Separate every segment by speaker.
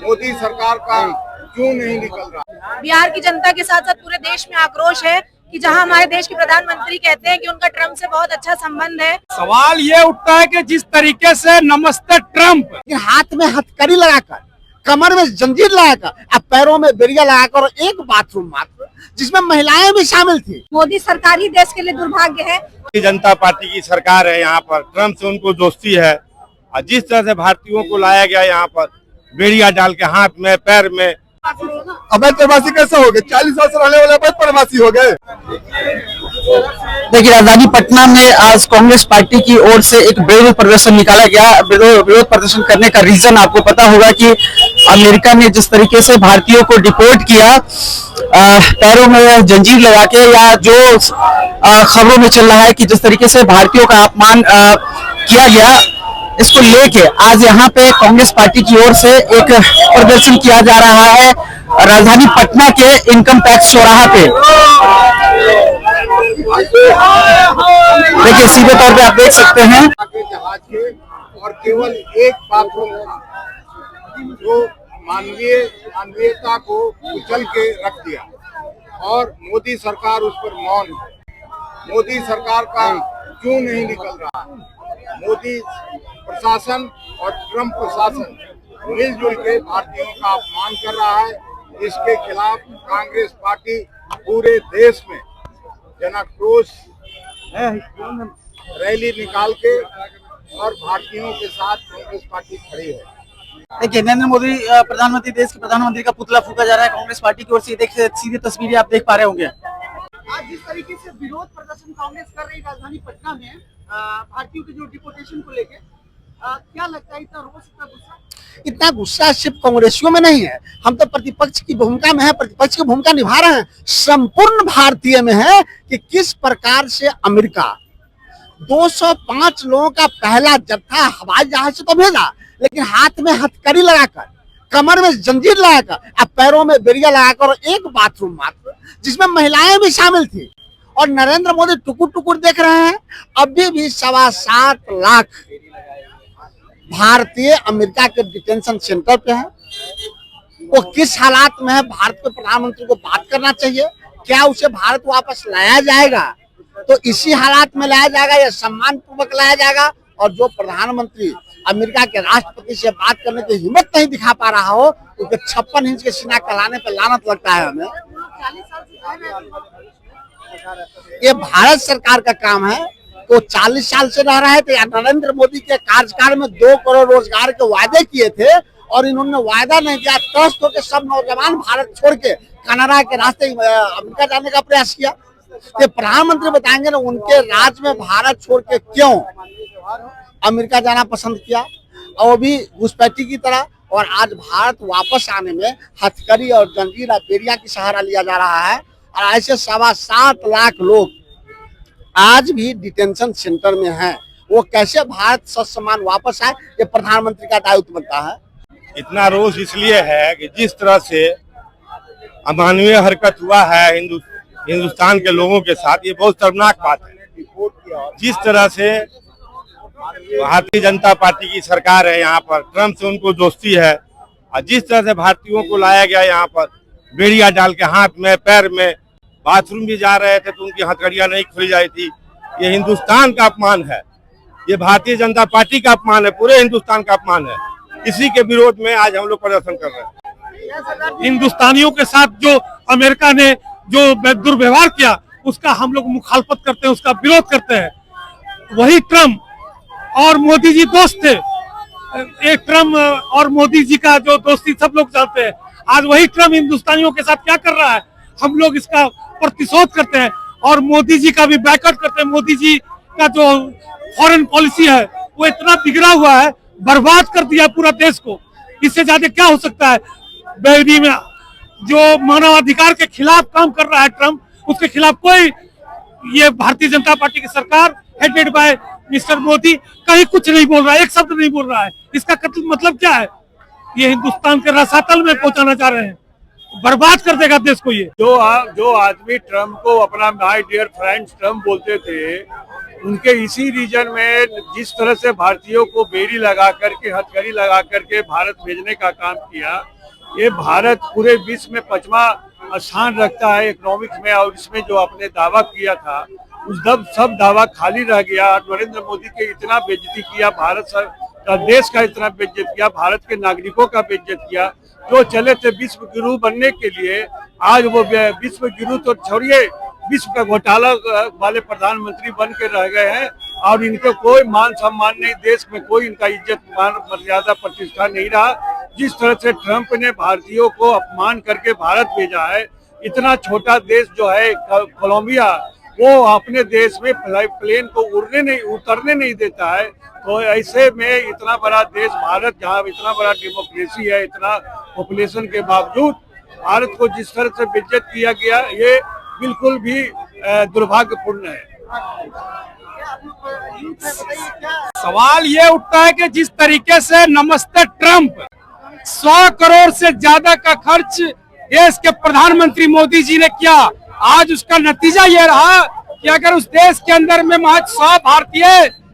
Speaker 1: मोदी सरकार का क्यों नहीं निकल रहा।
Speaker 2: बिहार की जनता के साथ साथ पूरे देश में आक्रोश है कि जहां हमारे देश के प्रधानमंत्री कहते हैं कि उनका ट्रम्प से बहुत अच्छा संबंध है।
Speaker 3: सवाल ये उठता है कि जिस तरीके से नमस्ते ट्रम्प
Speaker 4: हाथ में हथकड़ी लगाकर, कमर में जंजीर लगाकर, अब पैरों में बेरिया लगाकर, एक बाथरूम मात्र जिसमें महिलाएं भी शामिल थी।
Speaker 2: मोदी सरकार ही देश के लिए दुर्भाग्य है।
Speaker 5: जनता पार्टी की सरकार है, यहाँ पर ट्रम्प से उनको दोस्ती है। और जिस तरह से भारतीयों को लाया गया यहाँ पर बेड़िया डाल के हाथ में पैर में,
Speaker 1: अवैध प्रवासी कैसे हो गए? 40 साल से रहने वाले अवैध प्रवासी हो गए।
Speaker 6: देखिए, राजधानी पटना में आज कांग्रेस पार्टी की ओर से एक विरोध प्रदर्शन निकाला गया। विरोध प्रदर्शन करने का रीजन आपको पता होगा कि अमेरिका ने जिस तरीके से भारतीयों को डिपोर्ट किया, पैरों में जंजीर लगा के, या जो खबरों में चल रहा है कि जिस तरीके से भारतीयों का अपमान किया गया, इसको लेके आज यहाँ पे कांग्रेस पार्टी की ओर से एक प्रदर्शन किया जा रहा है राजधानी पटना के इनकम टैक्स चौराहा पे। देखिए, सीधे तौर पे आप देख सकते हैं
Speaker 1: जहाज के और केवल एक बाथरूम था जो मानवीयता को कुचल के रख दिया, और मोदी सरकार उस पर मौन है। मोदी सरकार का क्यों नहीं निकल रहा। मोदी प्रशासन और ट्रम्प प्रशासन मिलजुल के भारतीयों का अपमान कर रहा है। इसके खिलाफ कांग्रेस पार्टी पूरे देश में जनाक्रोश रैली निकाल के और भारतीयों के साथ कांग्रेस पार्टी खड़ी है।
Speaker 6: देखिए, नरेंद्र मोदी प्रधानमंत्री, देश के प्रधानमंत्री का पुतला फूका जा रहा है कांग्रेस पार्टी की ओर से। देखिए, सीधी तस्वीरें आप देख पा रहे होंगे।
Speaker 4: आज जिस तरीके से विरोध प्रदर्शन कांग्रेस कर रही राजधानी पटना में भारतीयों के जो डिपोर्टेशन को लेके, क्या लगता है इतना रोष, इतना गुस्सा? इतना गुस्सा सिर्फ कांग्रेसियों में नहीं है, हम तो प्रतिपक्ष की भूमिका में है, प्रतिपक्ष की भूमिका निभा रहे हैं। संपूर्ण भारतीय में है कि किस प्रकार से अमेरिका 205 लोगों का पहला जत्था हवाई जहाज से तो भेजा, लेकिन हाथ में हथकड़ी लगाकर, कमर में जंजीर लगाकर, अब पैरों में बेरिया लगाकर, एक बाथरूम मात्र जिसमें महिलाएं भी शामिल थी, और नरेंद्र मोदी टुकुर टुकुर देख रहे हैं। अभी भी 7.25 लाख भारतीय अमेरिका के डिटेंशन सेंटर पे हैं। वो किस हालात में है, भारत के प्रधानमंत्री को बात करना चाहिए। क्या उसे भारत वापस लाया जाएगा तो इसी हालात में लाया जाएगा या सम्मान पूर्वक लाया जाएगा? और जो प्रधानमंत्री अमेरिका के राष्ट्रपति से बात करने की हिम्मत नहीं दिखा पा रहा हो, उसके 56 इंच के सीना कलाने पे लानत लगता है हमें। ये भारत सरकार का काम है। वो 40 साल से रह रहे थे, या नरेंद्र मोदी के कार्यकाल में 2 करोड़ रोजगार के वादे किए थे और इन्होंने वायदा नहीं किया। त्रस्त होकर सब नौजवान भारत छोड़ के कनाडा के रास्ते अमेरिका जाने का प्रयास किया। तो प्रधानमंत्री बताएंगे ना उनके राज्य में भारत छोड़ के क्यों अमेरिका जाना पसंद किया, और वो भी घुसपैठी की तरह। और आज भारत वापस आने में हथकड़ी और जंजीर और बेरिया की सहारा लिया जा रहा है। और ऐसे 7.25 लाख लोग आज भी डिटेंशन सेंटर में हैं। वो कैसे भारत ससम्मान वापस आए, ये प्रधानमंत्री का दायित्व बनता है।
Speaker 5: इतना रोष इसलिए है कि जिस तरह से अमानवीय हरकत हुआ है हिंदुस्तान के लोगों के साथ, ये बहुत शर्मनाक बात है। जिस तरह से भारतीय जनता पार्टी की सरकार है, यहाँ पर ट्रम्प से उनको दोस्ती है। और जिस तरह से भारतीयों को लाया गया यहाँ पर बेड़िया डाल के हाथ में पैर में, बाथरूम भी जा रहे थे तो उनकी हथकड़ियां नहीं खुली जाती थी। ये हिंदुस्तान का अपमान है, ये भारतीय जनता पार्टी का अपमान है, पूरे हिंदुस्तान का अपमान है। इसी के विरोध में आज हम लोग प्रदर्शन कर रहे हैं।
Speaker 3: हिंदुस्तानियों के साथ जो अमेरिका ने जो दुर्व्यवहार किया, उसका हम लोग मुखालफत करते हैं, उसका विरोध करते हैं। वही ट्रम्प और मोदी जी दोस्त थे। एक ट्रम्प और मोदी जी का जो दोस्ती सब लोग जानते हैं। आज वही ट्रम्प हिंदुस्तानियों के साथ क्या कर रहा है, हम लोग इसका प्रतिशोध करते हैं और मोदी जी का भी बैकआउट करते हैं। मोदी जी का जो फॉरेन पॉलिसी है वो इतना बिगड़ा हुआ है, बर्बाद कर दिया पूरा देश को। इससे ज्यादा क्या हो सकता है। बेदी में जो मानवाधिकार के खिलाफ काम कर रहा है ट्रम्प, उसके खिलाफ कोई, ये भारतीय जनता पार्टी की सरकार हेडेड बाय मिस्टर मोदी कहीं कुछ नहीं बोल रहा है, एक शब्द नहीं बोल रहा है। इसका मतलब क्या है, ये हिंदुस्तान के रसातल में पहुंचाना चाह रहे हैं, बर्बाद कर देगा देश को। ये
Speaker 7: जो आदमी ट्रम्प को अपना माय डियर फ्रेंड ट्रम्प बोलते थे, उनके इसी रीजन में जिस तरह से भारतीयों को बेड़ी लगा करके, हथकड़ी लगा करके भारत भेजने का काम किया, ये भारत पूरे विश्व में 5वां स्थान रखता है इकोनॉमिक्स में, और इसमें जो आपने दावा किया था उस सब दावा खाली रह गया। नरेंद्र मोदी के इतना बेइज्जती किया, भारत का देश का इतना बेइज्जत किया, भारत के नागरिकों का बेइज्जत किया। जो चले थे विश्व गुरु बनने के लिए, आज वो विश्व गुरु तो छोड़िए, विश्व का घोटाला वाले प्रधानमंत्री बन के रह गए हैं, और इनको कोई मान सम्मान नहीं, देश में कोई इनका इज्जत मान मर्यादा प्रतिष्ठा नहीं रहा। जिस तरह से ट्रंप ने भारतीयों को अपमान करके भारत भेजा है, इतना छोटा देश जो है कोलंबिया, वो अपने देश में प्लेन को उतरने नहीं देता है। तो ऐसे में इतना बड़ा देश भारत, जहाँ इतना बड़ा डेमोक्रेसी है, इतना पॉपुलेशन के बावजूद भारत को जिस तरह से बेइज्जत किया गया, ये बिल्कुल भी दुर्भाग्यपूर्ण है।
Speaker 3: सवाल ये उठता है कि जिस तरीके से नमस्ते ट्रंप 100 करोड़ से ज्यादा का खर्च देश के प्रधानमंत्री मोदी जी ने किया, आज उसका नतीजा ये रहा कि अगर उस देश के अंदर में महज 100 भारतीय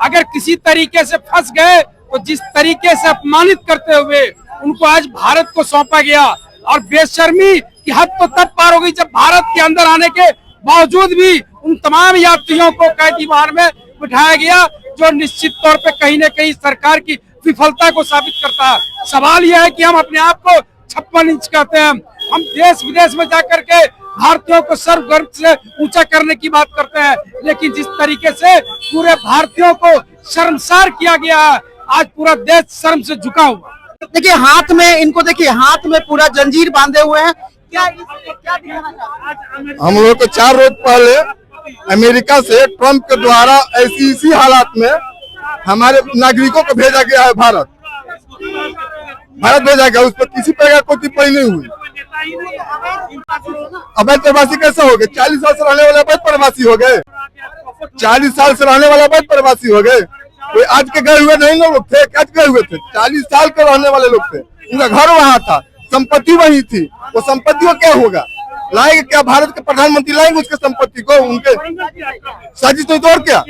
Speaker 3: अगर किसी तरीके से फंस गए, तो जिस तरीके से अपमानित करते हुए उनको आज भारत को सौंपा गया, और बेशर्मी की हद तो तब पार हो गई जब भारत के अंदर आने के बावजूद भी उन तमाम यात्रियों को कैदी वाहन में बिठाया गया, जो निश्चित तौर पे कहीं न कहीं सरकार की विफलता को साबित करता है। सवाल यह है कि हम अपने आप को 56 इंच कहते हैं, हम देश विदेश में जाकर के भारतीयों को सर्व गर्व से ऊंचा करने की बात करते हैं, लेकिन जिस तरीके से पूरे भारतीयों को शर्मसार किया गया है, आज पूरा देश शर्म से झुका हुआ।
Speaker 6: देखिए हाथ में, इनको देखिए हाथ में पूरा जंजीर बांधे हुए हैं। क्या
Speaker 5: हम लोग को 4 रोज पहले अमेरिका से ट्रंप के द्वारा इसी हालात में हमारे नागरिकों को भेजा गया है, भारत भेजा गया, उस पर किसी प्रकार की कोई टिप्पणी नहीं हुई। अवैध प्रवासी कैसे हो गए? 40 साल से रहने वाले अवैध प्रवासी हो गए, 40 साल से रहने वाले अवैध प्रवासी हो गए। कोई आज के गए हुए नहीं लोग थे, आज गए हुए थे, 40 साल के रहने वाले लोग थे, उनका घर वहाँ था, संपत्ति वही थी, वो संपत्ति को क्या होगा? लाएंगे क्या? भारत के प्रधानमंत्री लाएंगे उसके संपत्ति को? उनके साजिश तो और क्या?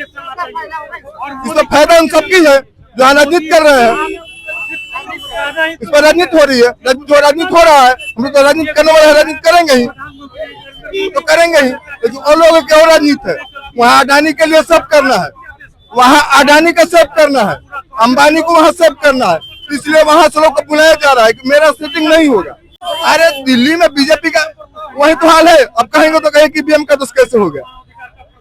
Speaker 5: इसका फायदा उन सबकी है जो राजनीति कर रहे हैं, इस पर राजनीति हो रही है, जो राजनीति हो रहा है, हम लोग तो राजनीति करने वाले राजनीति करेंगे ही, तो करेंगे ही, लेकिन और लोगों की और राजनीति है। वहाँ अडानी के लिए सब करना है, वहाँ अडानी का सेव करना है, अंबानी को वहाँ सेव करना है, इसलिए वहाँ से लोग को बुलाया जा रहा है कि मेरा सेटिंग नहीं होगा। अरे दिल्ली में बीजेपी का वही तो हाल है, अब कहेंगे तो कहें कि बीएम का दोष कैसे हो गया,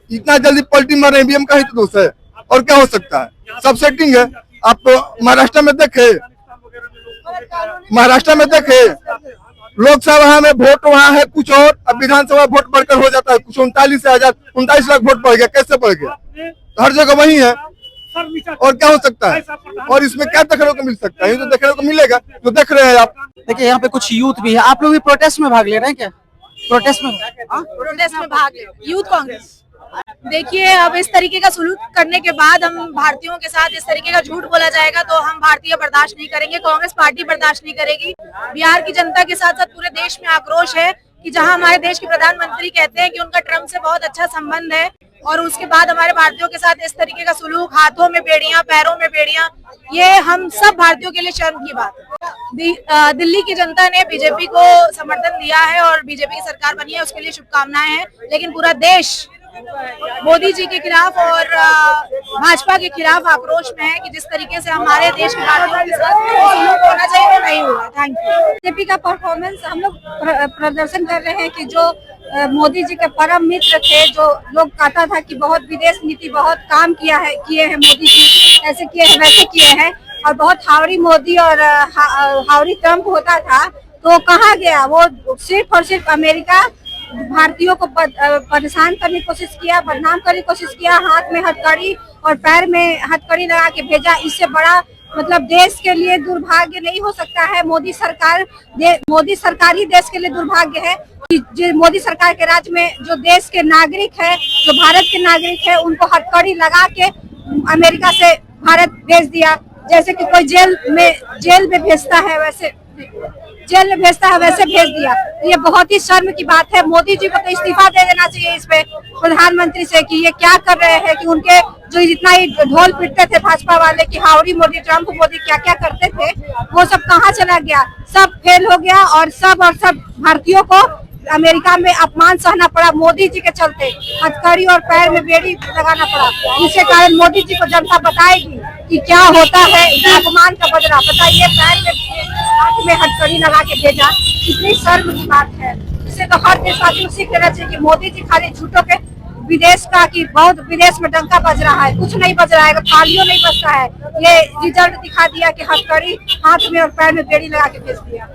Speaker 5: इतना जल्दी पलटी मार रहे हैं, बीएम का ही तो दोष है, और क्या हो सकता है? सब सेटिंग है। आप तो महाराष्ट्र में देखे, लोकसभा में वोट वहाँ है कुछ और, अब विधानसभा वोट बढ़कर हो जाता है कुछ, 39 लाख वोट बढ़ गया, कैसे बढ़ गया? तो हर जगह वही है, और क्या हो सकता है? और इसमें क्या देखने को मिल सकता है? ये तो देखने को मिलेगा जो देख रहे हैं आप।
Speaker 6: देखिए यहाँ पे कुछ यूथ भी है, आप लोग भी प्रोटेस्ट में भाग ले रहे हैं क्या? प्रोटेस्ट में
Speaker 2: भाग ले यूथ कांग्रेस। देखिए अब इस तरीके का सलूक करने के बाद हम भारतीयों के साथ इस तरीके का झूठ बोला जाएगा तो हम भारतीय बर्दाश्त नहीं करेंगे, कांग्रेस पार्टी बर्दाश्त नहीं करेगी। बिहार की जनता के साथ साथ पूरे देश में आक्रोश है कि जहां हमारे देश के प्रधानमंत्री कहते हैं कि उनका ट्रंप से बहुत अच्छा संबंध है, और उसके बाद हमारे भारतीयों के साथ इस तरीके का सलूक, हाथों में बेड़ियां, पैरों में बेड़ियां, ये हम सब भारतीयों के लिए शर्म की बात है। दिल्ली की जनता ने बीजेपी को समर्थन दिया है और बीजेपी की सरकार बनी है, उसके लिए शुभकामनाएं हैं, लेकिन पूरा देश मोदी जी के खिलाफ और भाजपा के खिलाफ आक्रोश में है कि जिस तरीके से हमारे देश के भारतीयों के साथ सलूक होना चाहिए वो नहीं हुआ। Thank you.
Speaker 8: बीजेपी का परफॉर्मेंस हम लोग प्रदर्शन कर रहे हैं कि जो मोदी जी के परम मित्र थे, जो लोग कहता था कि बहुत विदेश नीति बहुत काम किए हैं मोदी जी, ऐसे किए हैं वैसे किए हैं, और बहुत हावड़ी मोदी और हावड़ी ट्रंप होता था, तो कहाँ गया वो? सिर्फ और सिर्फ अमेरिका भारतीयों को परेशान करने की कोशिश किया, बदनाम करने की कोशिश किया, हाथ में हथकड़ी और पैर में हथकड़ी लगा के भेजा। इससे बड़ा मतलब देश के लिए दुर्भाग्य नहीं हो सकता है। मोदी सरकार ही देश के लिए दुर्भाग्य है कि मोदी सरकार के राज्य में जो देश के नागरिक है, जो भारत के नागरिक है, उनको हथकड़ी लगा के अमेरिका से भारत भेज दिया, जैसे कि कोई जेल में भेजता है वैसे, जेल में भेजता है वैसे भेज दिया। ये बहुत ही शर्म की बात है। मोदी जी को तो इस्तीफा दे देना चाहिए इस पे प्रधानमंत्री से कि ये क्या कर रहे हैं, कि उनके जो जितना ही ढोल पीटते थे भाजपा वाले कि हाउडी मोदी, ट्रम्प मोदी, क्या क्या करते थे, वो सब कहाँ चला गया। सब फेल हो गया और सब भारतीयों को अमेरिका में अपमान सहना पड़ा मोदी जी के चलते। हथकड़ी और पैर में बेड़ी लगाना पड़ा। इसके कारण मोदी जी को जनता बताएगी कि क्या होता है अपमान का बदला। बताइए, पैर में हथकड़ी लगा के भेजा, कितनी शर्म की बात है। इसे तो हर देशवासी को सीख लेना चाहिए कि मोदी जी खाली झूठों के विदेश का, कि बहुत विदेश में डंका बज रहा है, कुछ नहीं बज रहा है, थालियों नहीं बजता है। ये रिजल्ट दिखा दिया कि हथकड़ी हाथ में और पैर में बेड़ी लगा के भेज दिया।